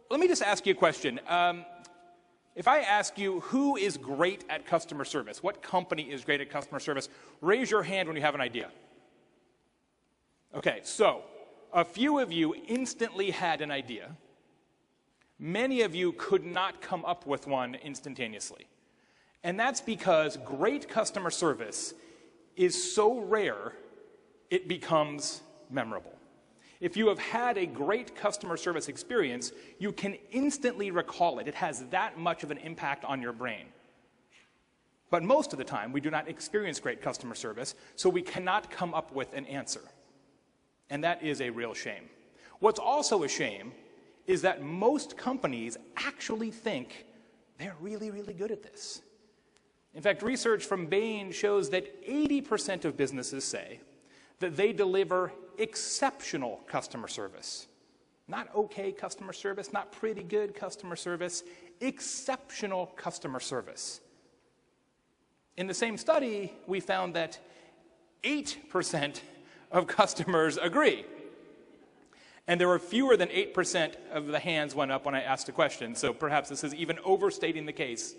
Let me just ask you a question. If I ask you who is great at customer service, what company is great at customer service, raise your hand when you have an idea. Okay, so a few of you instantly had an idea. Many of you could not come up with one instantaneously. And that's because great customer service is so rare, it becomes memorable. If you have had a great customer service experience, you can instantly recall it. It has that much of an impact on your brain. But most of the time, we do not experience great customer service, so we cannot come up with an answer. And that is a real shame. What's also a shame is that most companies actually think they're really, really good at this. In fact, research from Baer shows that 80% of businesses say that they deliver exceptional customer service. Not okay customer service, not pretty good customer service, exceptional customer service. In the same study, we found that 8% of customers agree. And there were fewer than 8% of the hands went up when I asked a question, so perhaps this is even overstating the case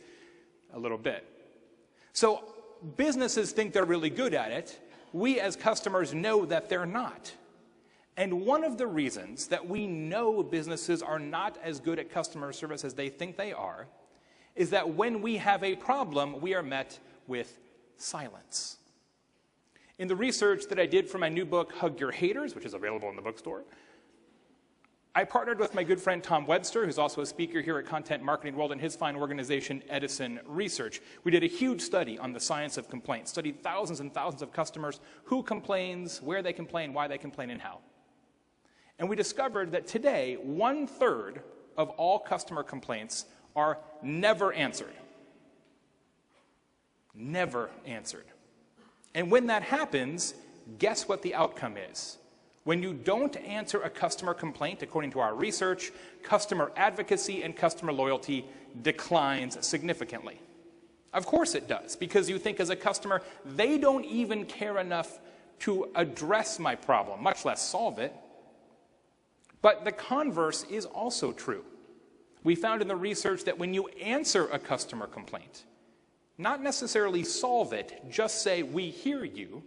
a little bit. So businesses think they're really good at it. We as customers know that they're not. And one of the reasons that we know businesses are not as good at customer service as they think they are is that when we have a problem, we are met with silence. In the research that I did for my new book, Hug Your Haters, which is available in the bookstore, I partnered with my good friend Tom Webster, who's also a speaker here at Content Marketing World, and his fine organization, Edison Research. We did a huge study on the science of complaints, studied thousands and thousands of customers, who complains, where they complain, why they complain, and how. And we discovered that today, 1/3 of all customer complaints are never answered. Never answered. And when that happens, guess what the outcome is? When you don't answer a customer complaint, according to our research, customer advocacy and customer loyalty declines significantly. Of course it does, because you think as a customer, they don't even care enough to address my problem, much less solve it. But the converse is also true. We found in the research that when you answer a customer complaint, not necessarily solve it, just say, we hear you,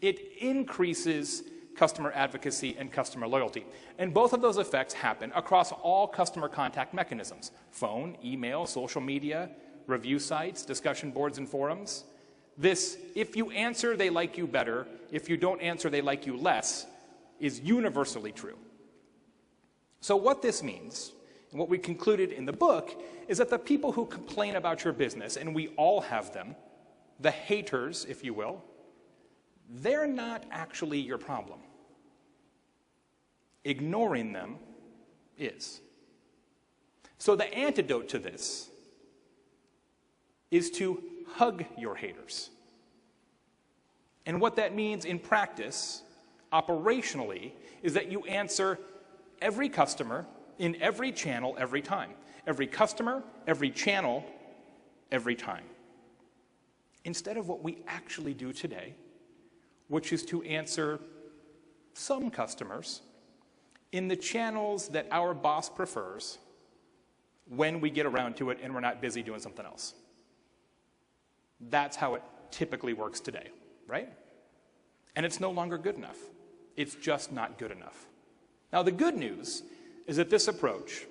it increases customer advocacy and customer loyalty. And both of those effects happen across all customer contact mechanisms: phone, email, social media, review sites, discussion boards, and forums. This, if you answer, they like you better, if you don't answer, they like you less, is universally true. So what this means, and what we concluded in the book, is that the people who complain about your business, and we all have them, the haters, if you will, they're not actually your problem. Ignoring them is. So the antidote to this is to hug your haters. And what that means in practice, operationally, is that you answer every customer in every channel every time. Every customer, every channel, every time. Instead of what we actually do today, which is to answer some customers in the channels that our boss prefers when we get around to it and we're not busy doing something else. That's how it typically works today, right? And it's no longer good enough. It's just not good enough. Now, the good news is that this approach,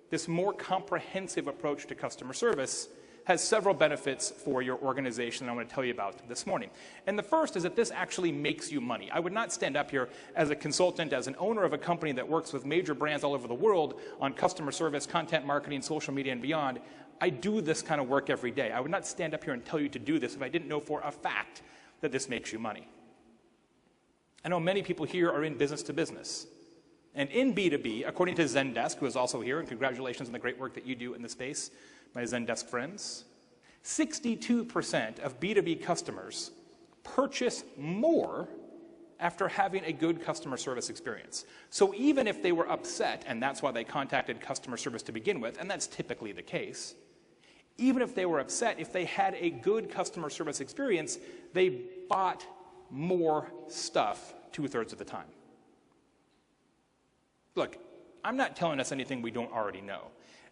this more comprehensive approach to customer service, has several benefits for your organization I want to tell you about this morning. And the first is that this actually makes you money. I would not stand up here as a consultant, as an owner of a company that works with major brands all over the world on customer service, content marketing, social media, and beyond. I do this kind of work every day. I would not stand up here and tell you to do this if I didn't know for a fact that this makes you money. I know many people here are in business to business. And in B2B, according to Zendesk, who is also here, and congratulations on the great work that you do in the space, my Zendesk friends, 62% of B2B customers purchase more after having a good customer service experience. So even if they were upset, and that's why they contacted customer service to begin with, and that's typically the case, even if they were upset, if they had a good customer service experience, they bought more stuff 2/3 of the time. look, I'm not telling us anything we don't already know.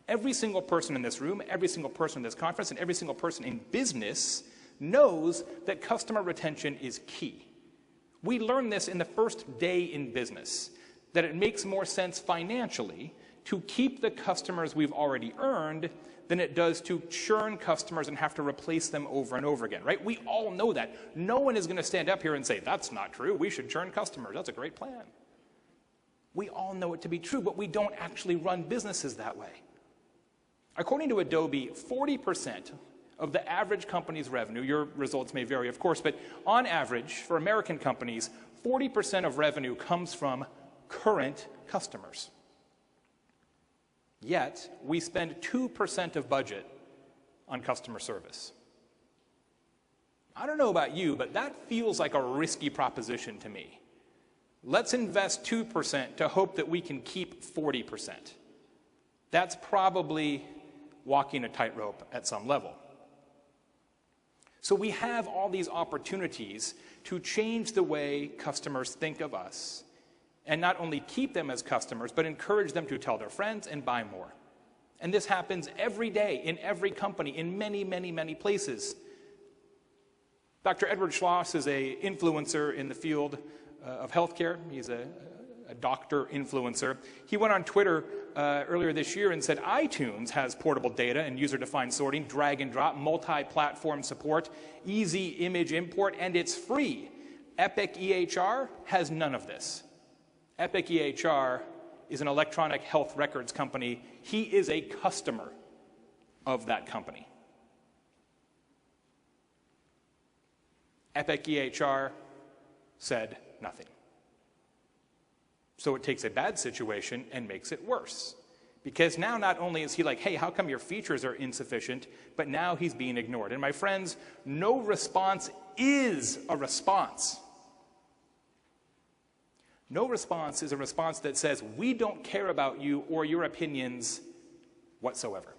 Every single person in this room, every single person in this conference, and every single person in business knows that customer retention is key. We learned this in the first day in business, that it makes more sense financially to keep the customers we've already earned than it does to churn customers and have to replace them over and over again, right? We all know that. No one is going to stand up here and say, that's not true, we should churn customers, that's a great plan. We all know it to be true, but we don't actually run businesses that way. According to Adobe, 40% of the average company's revenue, your results may vary of course, but on average for American companies, 40% of revenue comes from current customers. Yet, we spend 2% of budget on customer service. I don't know about you, but that feels like a risky proposition to me. Let's invest 2% to hope that we can keep 40%. That's probably walking a tightrope at some level. So we have all these opportunities to change the way customers think of us, and not only keep them as customers, but encourage them to tell their friends and buy more. And this happens every day in every company, in many, many, many places. Dr. Edward Schloss is an influencer in the field of healthcare. He's a doctor influencer. He went on Twitter earlier this year and said iTunes has portable data and user-defined sorting, drag and drop, multi-platform support, easy image import, and it's free. Epic EHR has none of this. Epic EHR is an electronic health records company. He is a customer of that company. Epic EHR said nothing. So it takes a bad situation and makes it worse. Because now not only is he like, hey, how come your features are insufficient, but now he's being ignored. And my friends, no response is a response. No response is a response that says, we don't care about you or your opinions whatsoever.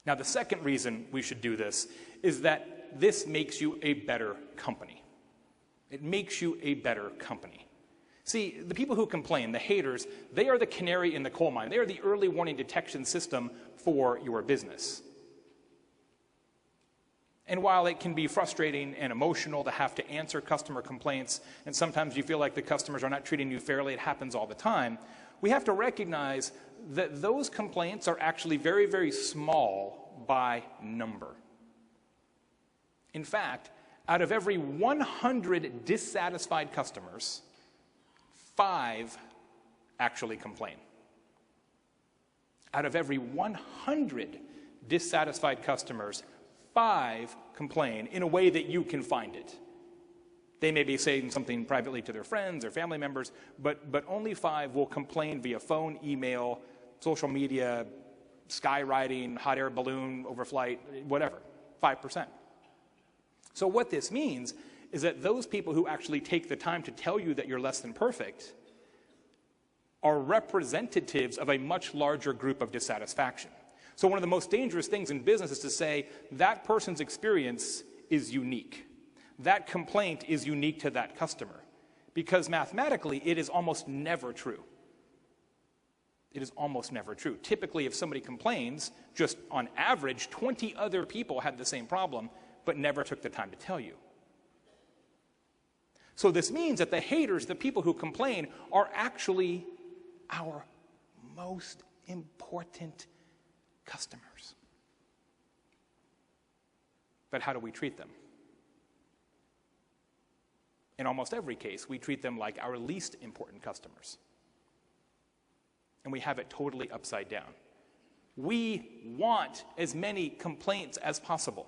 Now, the second reason we should do this is that this makes you a better company. It makes you a better company. See, the people who complain, the haters, they are the canary in the coal mine. They are the early warning detection system for your business. And while it can be frustrating and emotional to have to answer customer complaints, and sometimes you feel like the customers are not treating you fairly, it happens all the time, we have to recognize that those complaints are actually very, very small by number. In fact, out of every 100 dissatisfied customers, 5 actually complain. Out of every 100 dissatisfied customers, 5 complain in a way that you can find it. They may be saying something privately to their friends or family members, but only 5 will complain via phone, email, social media, skywriting, hot air balloon overflight, whatever, 5%. So what this means is that those people who actually take the time to tell you that you're less than perfect are representatives of a much larger group of dissatisfaction. So one of the most dangerous things in business is to say that person's experience is unique. That complaint is unique to that customer. Because mathematically, it is almost never true. It is almost never true. Typically, if somebody complains, just on average, 20 other people had the same problem, but never took the time to tell you. So this means that the haters, the people who complain, are actually our most important customers. But how do we treat them? In almost every case, we treat them like our least important customers. And we have it totally upside down. We want as many complaints as possible.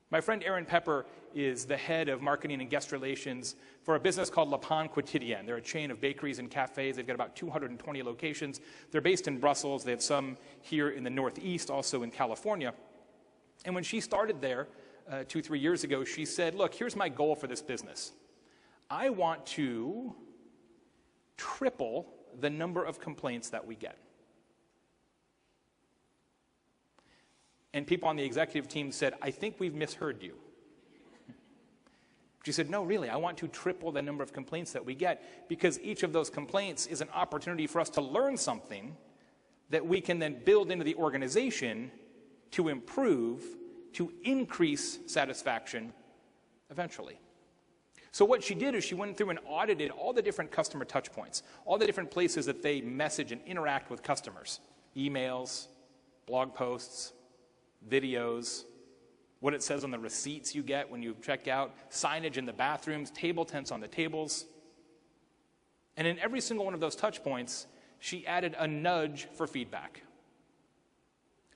My friend Aaron Pepper is the head of marketing and guest relations for a business called Le Pain Quotidien. They're a chain of bakeries and cafes. They've got about 220 locations. They're based in Brussels. They have some here in the Northeast, also in California. And when she started there 2-3 years ago, she said, look, here's my goal for this business. I want to triple the number of complaints that we get. And people on the executive team said, I think we've misheard you. She said, no, really, I want to triple the number of complaints that we get because each of those complaints is an opportunity for us to learn something that we can then build into the organization to improve, to increase satisfaction eventually. So what she did is she went through and audited all the different customer touch points, all the different places that they message and interact with customers, emails, blog posts, videos, what it says on the receipts you get when you check out, signage in the bathrooms, table tents on the tables. And in every single one of those touch points, she added a nudge for feedback.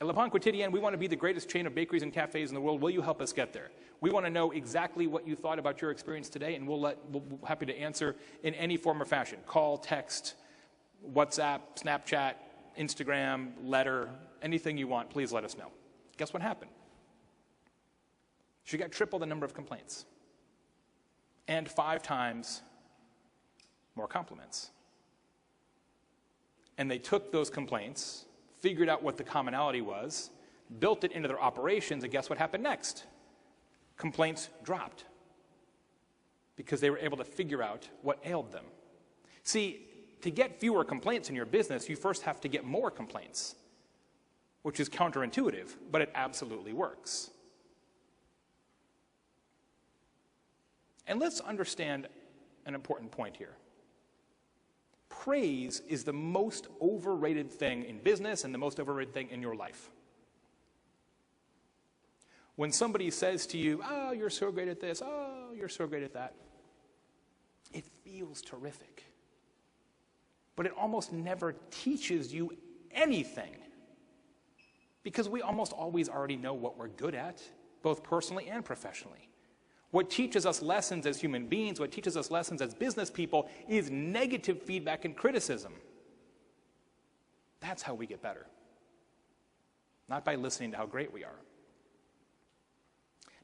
At Le Bon Quotidien, we want to be the greatest chain of bakeries and cafes in the world. Will you help us get there? We want to know exactly what you thought about your experience today, and we're happy to answer in any form or fashion. Call, text, WhatsApp, Snapchat, Instagram, letter, anything you want, please let us know. Guess what happened? She got triple the number of complaints and 5 times more compliments. And they took those complaints, figured out what the commonality was, built it into their operations, and guess what happened next? Complaints dropped because they were able to figure out what ailed them. See, to get fewer complaints in your business, you first have to get more complaints, which is counterintuitive, but it absolutely works. And let's understand an important point here. Praise is the most overrated thing in business and the most overrated thing in your life. When somebody says to you, oh, you're so great at this, oh, you're so great at that, it feels terrific. But it almost never teaches you anything because we almost always already know what we're good at, both personally and professionally. What teaches us lessons as human beings, what teaches us lessons as business people is negative feedback and criticism. That's how we get better. Not by listening to how great we are.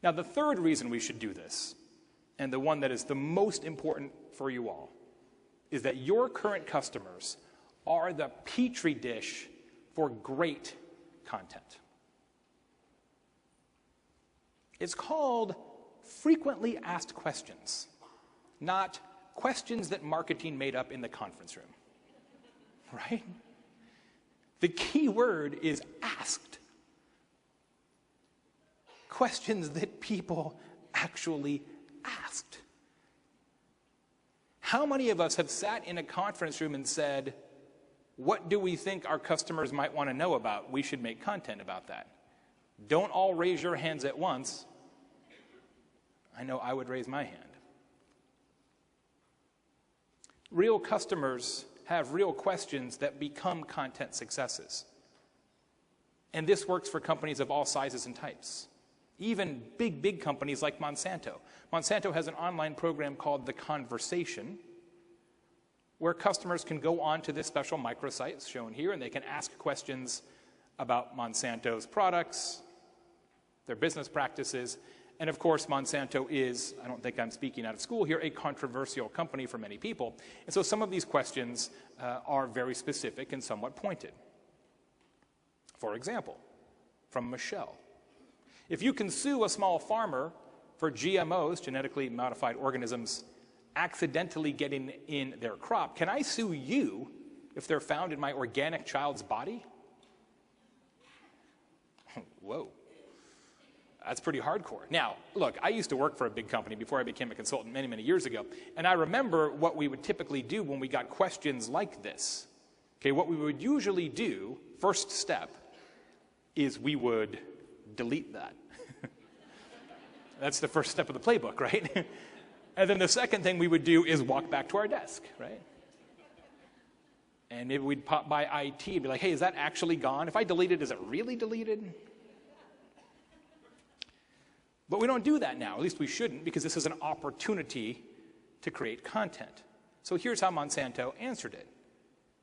Now, the third reason we should do this, and the one that is the most important for you all, is that your current customers are the petri dish for great content. It's called frequently asked questions, not questions that marketing made up in the conference room, right? The key word is asked. Questions that people actually asked. How many of us have sat in a conference room and said, what do we think our customers might want to know about? We should make content about that. Don't all raise your hands at once. I know I would raise my hand. Real customers have real questions that become content successes. And this works for companies of all sizes and types. Even big companies like Monsanto. Monsanto has an online program called The Conversation, where customers can go on to this special microsite shown here, and they can ask questions about Monsanto's products, their business practices, and of course, Monsanto is, I don't think I'm speaking out of school here, a controversial company for many people. And so some of these questions are very specific and somewhat pointed. For example, from Michelle. If you can sue a small farmer for GMOs, genetically modified organisms, accidentally getting in their crop, can I sue you if they're found in my organic child's body? Whoa. That's pretty hardcore. Now, look, I used to work for a big company before I became a consultant many years ago, and I remember what we would typically do when we got questions like this. Okay, what we would usually do, first step, is we would delete that. That's the first step of the playbook, right? And then the second thing we would do is walk back to our desk, right? And maybe we'd pop by IT and be like, hey, is that actually gone? If I delete it, is it really deleted? But we don't do that now. At least we shouldn't, because this is an opportunity to create content. So here's how Monsanto answered it.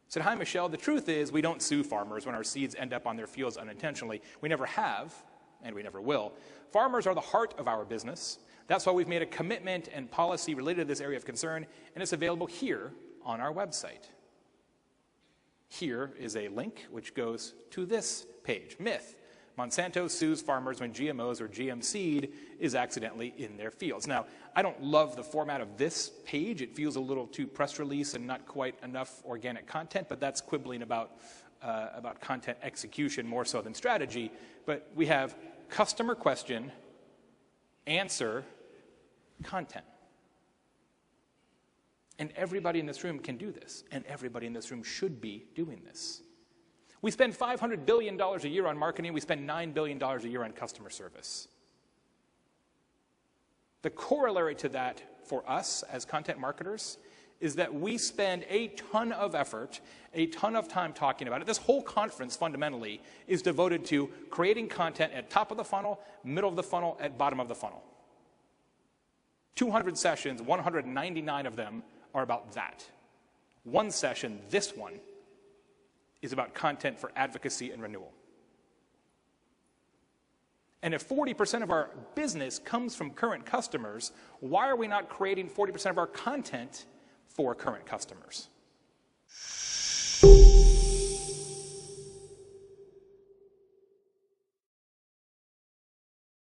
Said, hi, Michelle, the truth is we don't sue farmers when our seeds end up on their fields unintentionally. We never have, and we never will. Farmers are the heart of our business. That's why we've made a commitment and policy related to this area of concern, and it's available here on our website. Here is a link which goes to this page. Myth. Monsanto sues farmers when GMOs or GM seed is accidentally in their fields. Now, I don't love the format of this page. It feels a little too press release and not quite enough organic content, but that's quibbling about content execution more so than strategy. But we have customer question, answer, content. And everybody in this room can do this, and everybody in this room should be doing this. We spend $500 billion a year on marketing. We spend $9 billion a year on customer service. The corollary to that for us as content marketers is that we spend a ton of effort, a ton of time talking about it. This whole conference fundamentally is devoted to creating content at top of the funnel, middle of the funnel, at bottom of the funnel. 200 sessions, 199 of them are about that. One session, this one, is about content for advocacy and renewal. And if 40% of our business comes from current customers, why are we not creating 40% of our content for current customers?